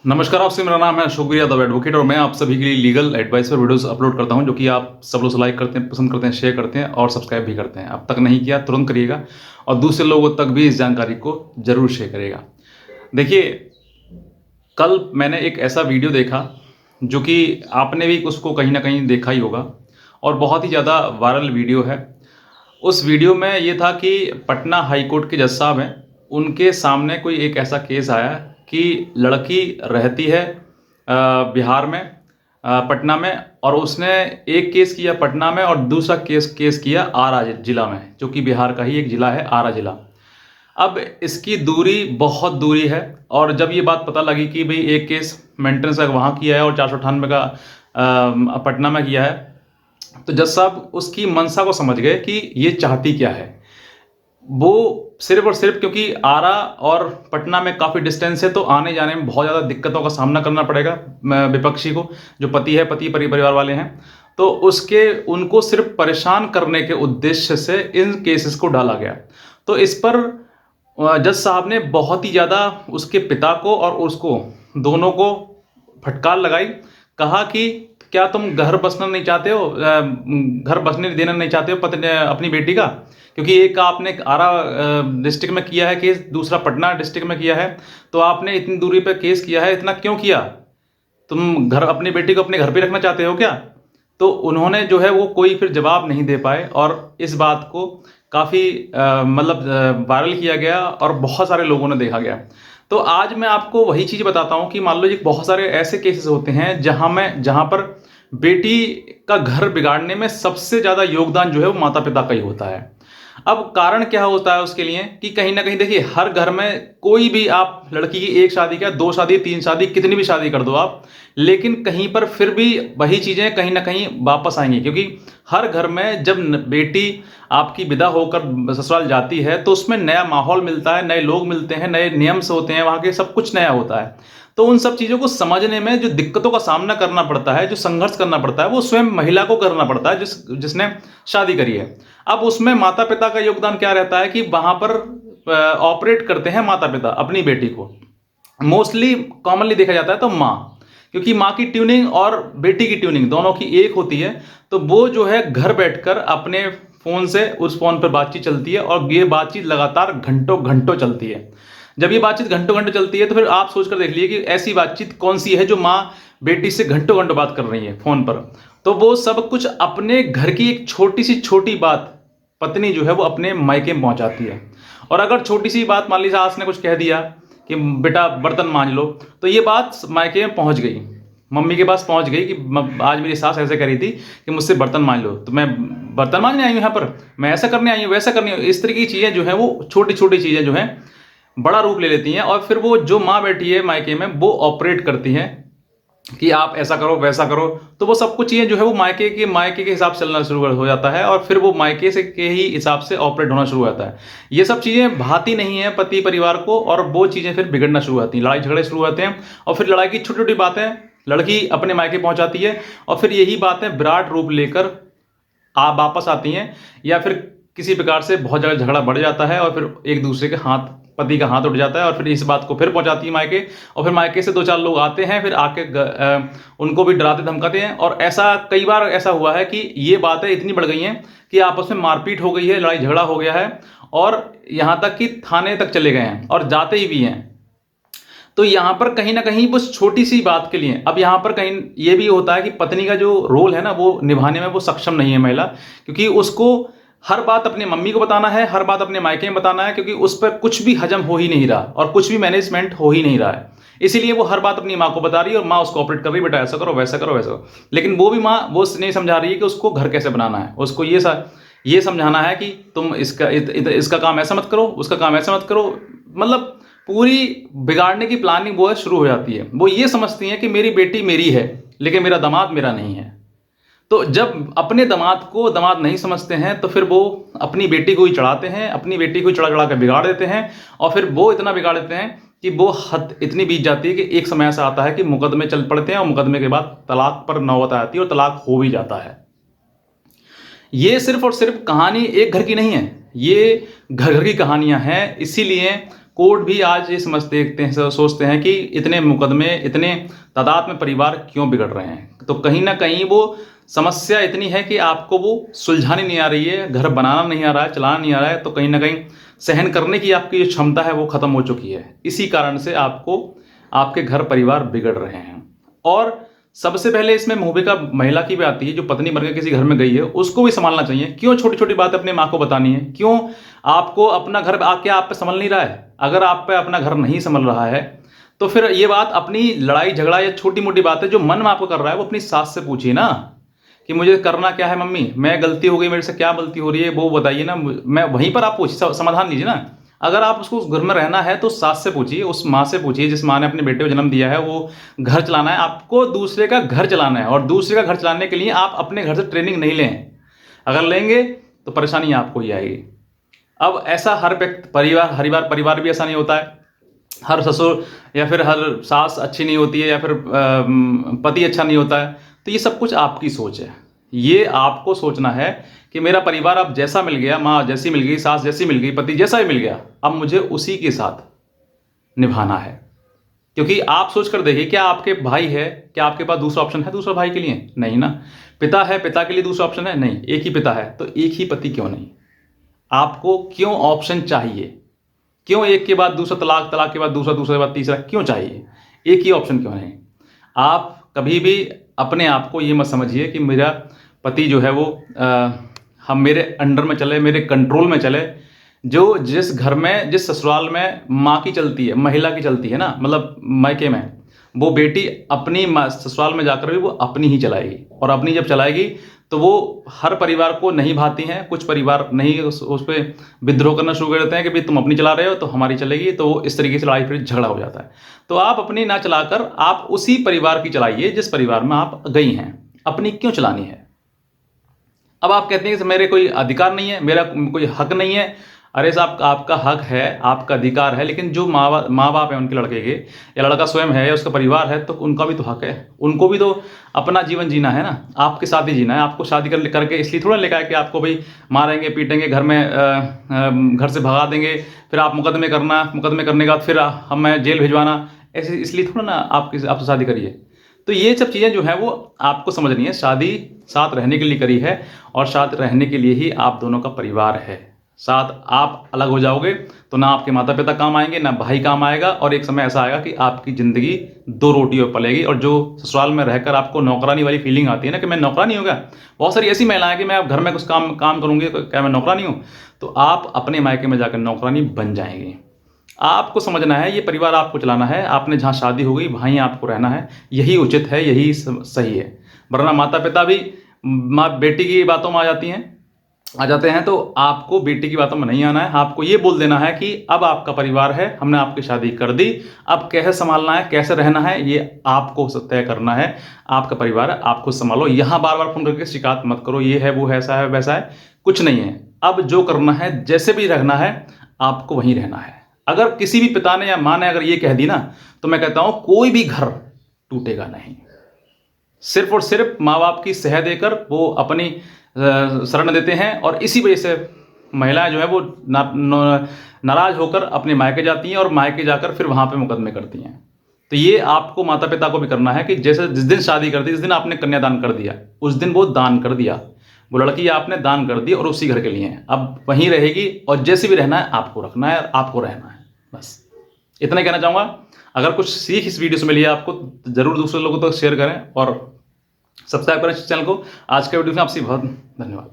नमस्कार, आपसे मेरा नाम है अशोक यादव एडवोकेट और मैं आप सभी के लिए लीगल एडवाइस पर वीडियोस अपलोड करता हूं जो कि आप सब लोग लाइक करते हैं, पसंद करते हैं, शेयर करते हैं और सब्सक्राइब भी करते हैं। अब तक नहीं किया तुरंत करिएगा और दूसरे लोगों तक भी इस जानकारी को जरूर शेयर करिएगा। देखिए, कल मैंने एक ऐसा वीडियो देखा जो कि आपने भी उसको कहीं ना कहीं देखा ही होगा और बहुत ही ज़्यादा वायरल वीडियो है। उस वीडियो में ये था कि पटना हाई कोर्ट के जज साहब हैं, उनके सामने कोई एक ऐसा केस आया कि लड़की रहती है बिहार में, पटना में, और उसने एक केस किया पटना में और दूसरा केस किया आरा जिला में, जो कि बिहार का ही एक जिला है, आरा जिला। अब इसकी दूरी बहुत दूरी है और जब ये बात पता लगी कि भाई एक केस मेंटेनेंस का वहाँ किया है और 498 का पटना में किया है, तो जज साहब उसकी मंशा को समझ गए कि ये चाहती क्या है। वो सिर्फ और सिर्फ क्योंकि आरा और पटना में काफ़ी डिस्टेंस है, तो आने जाने में बहुत ज़्यादा दिक्कतों का सामना करना पड़ेगा विपक्षी को, जो पति है, पति परिवार वाले हैं। तो उनको सिर्फ परेशान करने के उद्देश्य से इन केसेस को डाला गया। तो इस पर जज साहब ने बहुत ही ज़्यादा उसके पिता को और उसको दोनों को फटकार लगाई। कहा कि क्या तुम घर बसना नहीं चाहते हो, घर बसने देना नहीं चाहते हो पत्नी अपनी बेटी का? क्योंकि एक आपने आरा डिस्ट्रिक्ट में किया है केस, दूसरा पटना डिस्ट्रिक्ट में किया है, तो आपने इतनी दूरी पर केस किया है, इतना क्यों किया? तुम घर अपनी बेटी को अपने घर पे रखना चाहते हो क्या? तो उन्होंने जो है वो कोई फिर जवाब नहीं दे पाए और इस बात को काफ़ी मतलब वायरल किया गया और बहुत सारे लोगों ने देखा गया। तो आज मैं आपको वही चीज़ बताता हूँ कि मान लो जी बहुत सारे ऐसे केसेस होते हैं जहाँ पर बेटी का घर बिगाड़ने में सबसे ज़्यादा योगदान जो है वो माता पिता का ही होता है। अब कारण क्या होता है उसके लिए कि कहीं ना कहीं देखिए, हर घर में कोई भी आप लड़की की एक शादी क्या, दो शादी, तीन शादी, कितनी भी शादी कर दो आप, लेकिन कहीं पर फिर भी वही चीज़ें कहीं ना कहीं वापस आएंगी। क्योंकि हर घर में जब बेटी आपकी विदा होकर ससुराल जाती है तो उसमें नया माहौल मिलता है, नए लोग मिलते हैं, नए नियम से होते हैं, वहाँ के सब कुछ नया होता है। तो उन सब चीज़ों को समझने में जो दिक्कतों का सामना करना पड़ता है, जो संघर्ष करना पड़ता है, वो स्वयं महिला को करना पड़ता है जिसने शादी करी है। अब उसमें माता पिता का योगदान क्या रहता है कि वहाँ पर ऑपरेट करते हैं माता पिता अपनी बेटी को। मोस्टली कॉमनली देखा जाता है तो माँ, क्योंकि माँ की ट्यूनिंग और बेटी की ट्यूनिंग दोनों की एक होती है। तो वो जो है घर बैठकर अपने फ़ोन से उस फ़ोन पर बातचीत चलती है और ये बातचीत लगातार घंटों घंटों चलती है। जब ये बातचीत घंटों घंटों चलती है तो फिर आप सोच कर देख लीजिए कि ऐसी बातचीत कौन सी है जो माँ बेटी से घंटों घंटों बात कर रही है फ़ोन पर। तो वो सब कुछ अपने घर की एक छोटी सी छोटी बात पत्नी जो है वो अपने मायके में पहुंचाती है। और अगर छोटी सी बात मान लीजिए सास ने कुछ कह दिया कि बेटा बर्तन मांज लो, तो ये बात मायके में पहुंच गई, मम्मी के पास पहुंच गई कि आज मेरी सास ऐसे करी थी कि मुझसे बर्तन मांज लो, तो मैं बर्तन मांजने आई हूँ यहाँ पर, मैं ऐसा करने आई हूँ, वैसा करनी हूँ। इस तरह की चीज़ें जो है वो छोटी छोटी चीज़ें जो हैं बड़ा रूप ले लेती हैं और फिर वो जो माँ बैठी है मायके में वो ऑपरेट करती हैं कि आप ऐसा करो वैसा करो। तो वो सब कुछ चीज़ें जो है वो मायके के हिसाब से चलना शुरू हो जाता है और फिर वो मायके से के ही हिसाब से ऑपरेट होना शुरू हो जाता है। ये सब चीज़ें भाती नहीं है पति परिवार को और वो चीज़ें फिर बिगड़ना शुरू होती हैं, लड़ाई झगड़े शुरू होते हैं और फिर लड़ाई की छोटी छोटी बातें लड़की अपने मायके पहुंचाती है और फिर यही बातें विराट रूप लेकर आप वापस आती हैं या फिर किसी प्रकार से बहुत ज़्यादा झगड़ा बढ़ जाता है और फिर एक दूसरे के हाथ, पति का हाथ उठ जाता है और फिर इस बात को फिर पहुंचाती है मायके और फिर मायके से दो चार लोग आते हैं, फिर आके उनको भी डराते धमकाते हैं। और ऐसा कई बार ऐसा हुआ है कि ये बातें इतनी बढ़ गई हैं कि आपस में मारपीट हो गई है, लड़ाई झगड़ा हो गया है और यहाँ तक कि थाने तक चले गए हैं और जाते ही भी हैं। तो यहाँ पर कहीं ना कहीं बस छोटी सी बात के लिए अब यहाँ पर कहीं ये भी होता है कि पत्नी का जो रोल है ना वो निभाने में वो सक्षम नहीं है महिला, क्योंकि उसको हर बात अपनी मम्मी को बताना है, हर बात अपने मायके में बताना है, क्योंकि उस पर कुछ भी हजम हो ही नहीं रहा और कुछ भी मैनेजमेंट हो ही नहीं रहा है। इसीलिए वो हर बात अपनी माँ को बता रही है और माँ उसको ऑपरेट कर रही है, बेटा ऐसा करो वैसा करो वैसा करो। लेकिन वो भी माँ वो नहीं समझा रही है कि उसको घर कैसे बनाना है, उसको ये समझाना है कि तुम इसका काम ऐसा मत करो, उसका काम ऐसा मत करो। मतलब पूरी बिगाड़ने की प्लानिंग वो शुरू हो जाती है। वो ये समझती हैं कि मेरी बेटी मेरी है लेकिन मेरा दामाद मेरा नहीं है। तो जब अपने दामाद को दामाद नहीं समझते हैं तो फिर वो अपनी बेटी को ही चढ़ाते हैं, अपनी बेटी को चढ़ा चढ़ा कर बिगाड़ देते हैं और फिर वो इतना बिगाड़ देते हैं कि वो हद इतनी बीत जाती है कि एक समय ऐसा आता है कि मुकदमे चल पड़ते हैं और मुकदमे के बाद तलाक पर नौबत आती है और तलाक हो भी जाता है। ये सिर्फ और सिर्फ कहानी एक घर की नहीं है, ये घर घर की कहानियां हैं। इसीलिए कोर्ट भी आज ये देखते हैं, सोचते हैं कि इतने मुकदमे, इतने तादाद में परिवार क्यों बिगड़ रहे हैं। तो कहीं ना कहीं वो समस्या इतनी है कि आपको वो सुलझानी नहीं आ रही है, घर बनाना नहीं आ रहा है, चलाना नहीं आ रहा है, तो कहीं ना कहीं सहन करने की आपकी जो क्षमता है वो खत्म हो चुकी है। इसी कारण से आपको आपके घर परिवार बिगड़ रहे हैं। और सबसे पहले इसमें भूमिका महिला की भी आती है, जो पत्नी बनकर किसी घर में गई है उसको भी संभालना चाहिए। क्यों छोटी छोटी बातें अपनी माँ को बतानी है? क्यों आपको अपना घर आके आप पे संभल नहीं रहा है? अगर आप पे अपना घर नहीं संभल रहा है तो फिर ये बात, अपनी लड़ाई झगड़ा या छोटी मोटी बातें जो मन में आपको कर रहा है वो अपनी सास से पूछिए ना, कि मुझे करना क्या है मम्मी, मैं गलती हो गई, मेरे से क्या गलती हो रही है वो बताइए ना। मैं वहीं पर आप पूछिए, समाधान लीजिए ना। अगर आप उसको उस घर में रहना है तो सास से पूछिए, उस माँ से पूछिए जिस माँ ने अपने बेटे को जन्म दिया है। वो घर चलाना है आपको, दूसरे का घर चलाना है, और दूसरे का घर चलाने के लिए आप अपने घर से ट्रेनिंग नहीं लें। अगर लेंगे तो परेशानी आपको ही आएगी। अब ऐसा हर व्यक्ति परिवार भी ऐसा नहीं होता है। हर ससुर या फिर हर सास अच्छी नहीं होती है, या फिर पति अच्छा नहीं होता है। तो ये सब कुछ आपकी सोच है। ये आपको सोचना है कि मेरा परिवार अब जैसा मिल गया, माँ जैसी मिल गई, सास जैसी मिल गई, पति जैसा ही मिल गया, अब मुझे उसी के साथ निभाना है। क्योंकि आप सोच कर देखिए, क्या आपके भाई है, क्या आपके पास दूसरा ऑप्शन है दूसरा भाई के लिए? नहीं ना। पिता है, पिता के लिए दूसरा ऑप्शन है? नहीं। एक ही पिता है तो एक ही पति क्यों नहीं? आपको क्यों ऑप्शन चाहिए? क्यों एक के बाद दूसरा तलाक, तलाक के बाद दूसरा, दूसरे के बाद तीसरा क्यों चाहिए? एक ही ऑप्शन क्यों नहीं? आप कभी भी अपने आप को ये मत समझिए कि मेरा पति जो है वो हम मेरे अंडर में चले, मेरे कंट्रोल में चले। जो जिस घर में, जिस ससुराल में माँ की चलती है, महिला की चलती है ना, मतलब मायके में, वो बेटी अपनी ससुराल में जाकर भी वो अपनी ही चलाएगी। और अपनी जब चलाएगी तो वो हर परिवार को नहीं भाती हैं। कुछ परिवार नहीं उस पर विद्रोह करना शुरू कर देते हैं कि भाई तुम अपनी चला रहे हो तो हमारी चलेगी, तो इस तरीके से लड़ाई फिर झगड़ा हो जाता है। तो आप अपनी ना चलाकर आप उसी परिवार की चलाइए जिस परिवार में आप गई हैं। अपनी क्यों चलानी है? अब आप कहते हैं कि मेरे कोई अधिकार नहीं है, मेरा कोई हक नहीं है। अरे साहब, आपका हक है, आपका अधिकार है, लेकिन जो माँ बाप है उनके लड़के के, या लड़का स्वयं है या उसका परिवार है, तो उनका भी तो हक है। उनको भी तो अपना जीवन जीना है ना, आपके साथ ही जीना है। आपको शादी करके इसलिए थोड़ा लेकर आए कि आपको भाई मारेंगे, पीटेंगे, घर में घर से भगा देंगे, फिर आप मुकदमे करना, मुकदमे करने के बाद फिर हमें जेल भिजवाना, ऐसे इसलिए थोड़ा ना आपसे शादी करिए। तो ये सब चीज़ें जो है वो आपको समझनी है। शादी साथ रहने के लिए करी है, और साथ रहने के लिए ही आप दोनों का परिवार है। साथ आप अलग हो जाओगे तो ना आपके माता पिता काम आएंगे, ना भाई काम आएगा, और एक समय ऐसा आएगा कि आपकी ज़िंदगी दो रोटियों पर पलेगी। और जो ससुराल में रहकर आपको नौकरानी वाली फीलिंग आती है ना कि मैं नौकरानी हो गया, बहुत सारी ऐसी महिलाएं कि मैं अब घर में कुछ काम करूँगी तो क्या मैं नौकरानी हूँ? तो आप अपने मायके में जाकर नौकरानी बन जाएंगे। आपको समझना है ये परिवार आपको चलाना है, आपने जहाँ शादी हो गई वहीं आपको रहना है, यही उचित है, यही सही है। वरना माता पिता भी माँ बेटी की बातों में आ जाते हैं, तो आपको बेटी की बातों में नहीं आना है। आपको ये बोल देना है कि अब आपका परिवार है, हमने आपकी शादी कर दी, अब कैसे संभालना है, कैसे रहना है, ये आपको तय करना है। आपका परिवार है, आप खुद संभालो। यहाँ बार बार फोन करके शिकायत मत करो, ये है, वो है, ऐसा है, वैसा है, कुछ नहीं है। अब जो करना है, जैसे भी रहना है, आपको वहीं रहना है। अगर किसी भी पिता ने या माँ ने अगर ये कह दी ना, तो मैं कहता हूँ कोई भी घर टूटेगा नहीं। सिर्फ और सिर्फ माँ बाप की सह देकर वो अपनी शरण देते हैं, और इसी वजह से महिलाएं जो है वो नाराज होकर अपने मायके जाती हैं, और मायके जाकर फिर वहाँ पे मुकदमे करती हैं। तो ये आपको माता पिता को भी करना है कि जैसे जिस दिन शादी कर दी, जिस दिन आपने कन्यादान कर दिया, उस दिन वो दान कर दिया, वो लड़की आपने दान कर दी, और उसी घर के लिए है, अब वहीं रहेगी, और जैसे भी रहना है आपको रखना है, आपको रहना है। बस इतना ही कहना चाहूँगा। अगर कुछ सीख इस वीडियो से मिली है आपको, ज़रूर दूसरे लोगों तक शेयर करें और सब्सक्राइब करें इस चैनल को। आज के वीडियो में आपसे बहुत धन्यवाद।